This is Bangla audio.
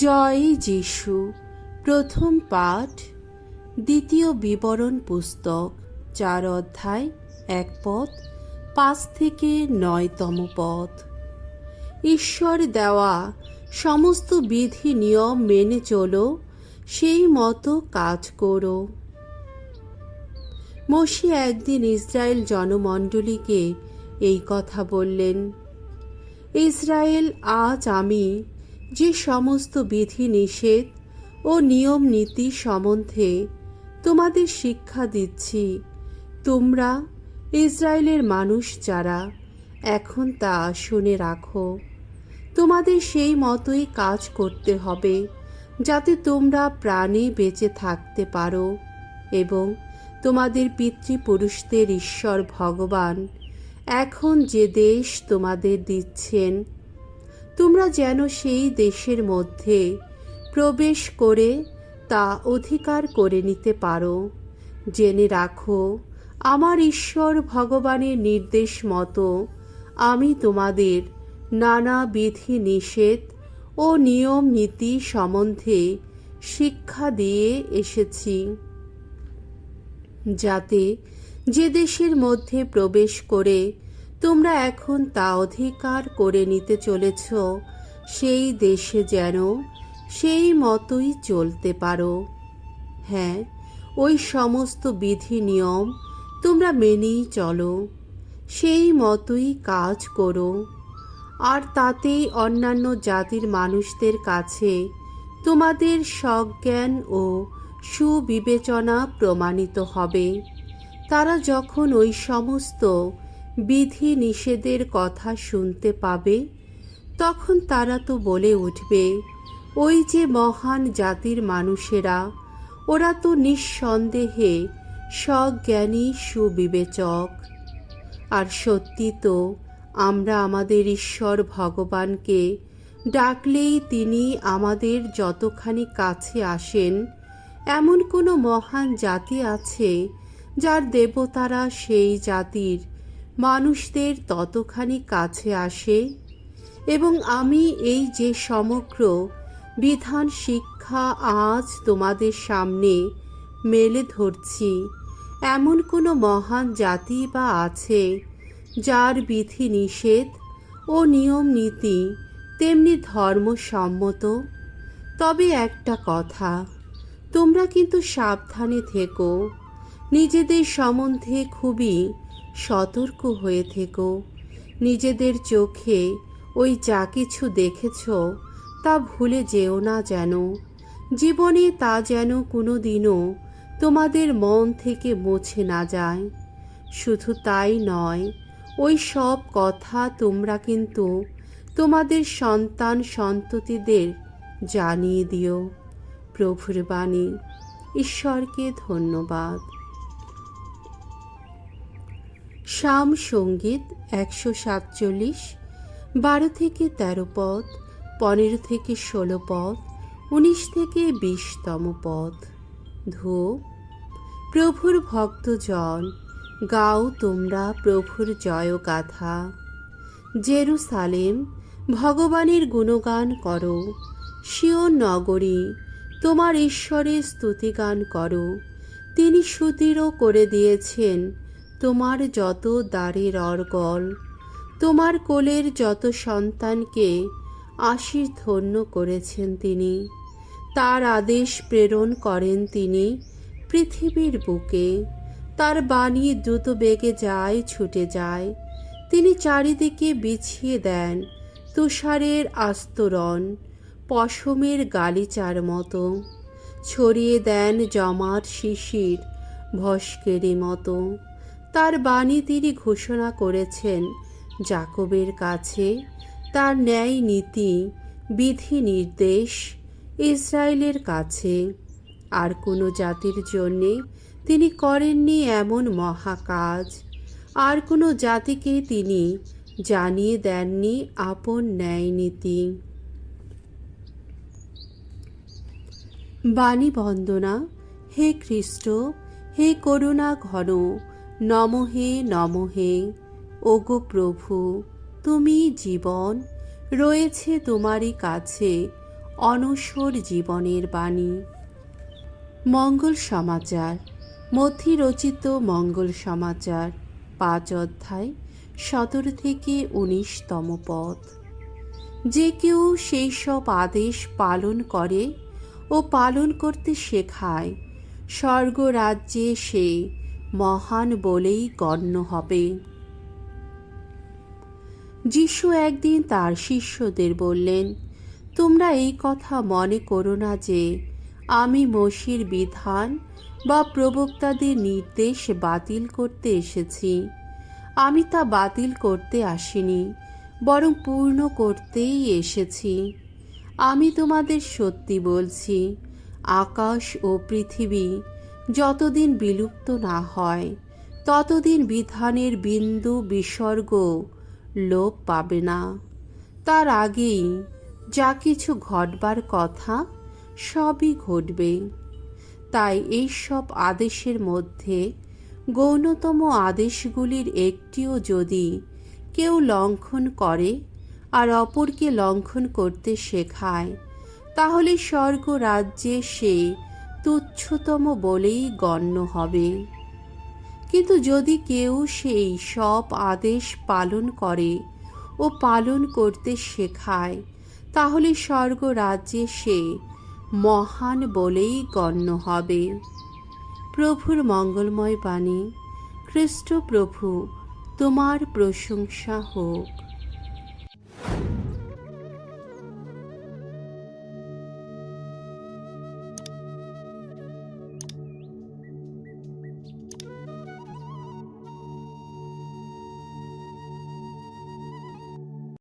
জয় যিশু। প্রথম পাঠ, দ্বিতীয় বিবরণ পুস্তক, 4 অধ্যায় 1 পদ, 5 থেকে 9তম পদ। ঈশ্বর দেওয়া সমস্ত বিধি নিয়ম মেনে চলো, সেই মতো কাজ করো। মোশে একদিন ইসরায়েল জনমণ্ডলীকে এই কথা বললেন, ইসরায়েল, আজ আমি যে সমস্ত বিধি নিষেধ ও নিয়ম নীতি সম্বন্ধে তোমাদের শিক্ষা দিচ্ছি, তোমরা ইসরায়েলের মানুষ যারা, এখন তা শুনে রাখো। তোমাদের সেই মতোই কাজ করতে হবে, যাতে তোমরা প্রাণে বেঁচে থাকতে পারো এবং তোমাদের পিতৃপুরুষদের ঈশ্বর ভগবান এখন যে দেশ তোমাদের দিচ্ছেন, তোমরা যেন সেই দেশের মধ্যে প্রবেশ করে তা অধিকার করে নিতে পারো। জেনে রাখো, আমার ঈশ্বর ভগবানের নির্দেশ মতো আমি তোমাদের নানা বিধি নিষেধ ও নিয়ম নীতি সম্বন্ধে শিক্ষা দিয়ে এসেছি, যাতে যে দেশের মধ্যে প্রবেশ করে তোমরা এখন তা অধিকার করে নিতে চলেছ, সেই দেশে যেন সেই মতোই চলতে পারো। হ্যাঁ, ওই সমস্ত বিধি নিয়ম তোমরা মেনেই চলো, সেই মতোই কাজ করো, আর তাতেই অন্যান্য জাতির মানুষদের কাছে তোমাদের সজ্ঞান ও সুবিবেচনা প্রমাণিত হবে। তারা যখন ওই সমস্ত বিধি নিষেধের কথা শুনতে পাবে, তখন তারা তো বলে উঠবে, ওই যে মহান জাতির মানুষেরা, ওরা তো নিঃসন্দেহে সজ্ঞানী সুবিবেচক। আর সত্যি তো, আমরা আমাদের ঈশ্বর ভগবানকে ডাকলেই তিনি আমাদের যতখানি কাছে আসেন, এমন কোনো মহান জাতি আছে যার দেবতারা সেই জাতির মানুষদের ততখানি কাছে আসে? এবং আমি এই যে সমগ্র বিধান শিক্ষা আজ তোমাদের সামনে মেলে ধরছি, এমন কোনো মহান জাতি বা আছে যার বিধি নিষেধ ও নিয়ম নীতি তেমনি ধর্মসম্মত? তবে একটা কথা, তোমরা কিন্তু সাবধানে থেকো, নিজেদের সম্বন্ধে খুবই সতর্ক হয়ে থেকো। নিজেদের চোখে ওই যা কিছু দেখেছ তা ভুলে যেও না, যেন জীবনে তা যেন কোনো দিনও তোমাদের মন থেকে মুছে না যায়। শুধু তাই নয়, ওই সব কথা তোমরা কিন্তু তোমাদের সন্তান সন্ততিদের জানিয়ে দিও। প্রভুর বাণী। ঈশ্বরকে ধন্যবাদ। শাম সঙ্গীত 147, 12 থেকে 13 পদ, 15 থেকে 16 পদ, 19 থেকে 20তম পদ। ধূপ। প্রভুর ভক্তজন, গাও তোমরা প্রভুর জয়গাথা। জেরুসালেম, ভগবানের গুণগান করো। সিয়ন নগরী, তোমার ঈশ্বরের স্তুতিগান করো। তিনি সুদৃঢ় করে দিয়েছেন তোমার যত দ্বারের অর্গল, তোমার কোলের যত সন্তানকে আশীর ধন্য করেছেন তিনি। তার আদেশ প্রেরণ করেন তিনি পৃথিবীর বুকে, তার বাণী দ্রুত বেগে যায়, ছুটে যায়। তিনি চারিদিকে বিছিয়ে দেন তুষারের আস্তরণ, পশমের গালিচার মতো ছড়িয়ে দেন জমাট শিশির ভস্কেরই মতো। তার বাণী তিনি ঘোষণা করেছেন যাকবের কাছে, তার ন্যায় নীতি বিধি নির্দেশ ইসরায়েলের কাছে। আর কোনো জাতির জন্যে তিনি করেননি এমন মহাকাজ, আর কোনো জাতিকে তিনি জানিয়ে দেননি আপন ন্যায় নীতি। বাণী বন্দনা। হে খ্রিস্ট, হে করুণা ঘন, নমঃ নমঃ। ওগো প্রভু, তুমি জীবন, রয়েছে তোমারই কাছে অনশ্বর জীবনের বাণী। মঙ্গল সমাচার। মধ্যে রচিত মঙ্গল সমাচার 5 অধ্যায় 17 থেকে 19তম পদ। যে কেউ সেই সব আদেশ পালন করে ও পালন করতে শেখায়, স্বর্গরাজ্যে সে মহান বলেই গণ্য হবে। যিশু একদিন তার শিষ্যদের বললেন, তোমরা এই কথা মনে করো না যে আমি মোশির বিধান বা প্রবক্তাদের নির্দেশ বাতিল করতে এসেছি। আমি তা বাতিল করতে আসিনি, বরং পূর্ণ করতেই এসেছি। আমি তোমাদের সত্যি বলছি, আকাশ ও পৃথিবী যতদিন বিলুপ্ত না হয়, ততদিন বিধানের বিন্দু বিসর্গ লোপ পাবে না। তার আগেই যা কিছু ঘটবার কথা সবই ঘটবে। তাই এই সব আদেশের মধ্যে গৌণতম আদেশগুলির একটিও যদি কেউ লঙ্ঘন করে আর অপরকে লঙ্ঘন করতে শেখায়, তাহলে স্বর্গরাজ্যে সে তুচ্ছতম বলেই গণ্য হবে। কিন্তু যদি কেউ সেই সব আদেশ পালন করে ও পালন করতে শেখায়, তাহলে স্বর্গরাজ্যে সে মহান বলেই গণ্য হবে। প্রভুর মঙ্গলময় বাণী। খ্রিস্ট প্রভু, তোমার প্রশংসা হোক।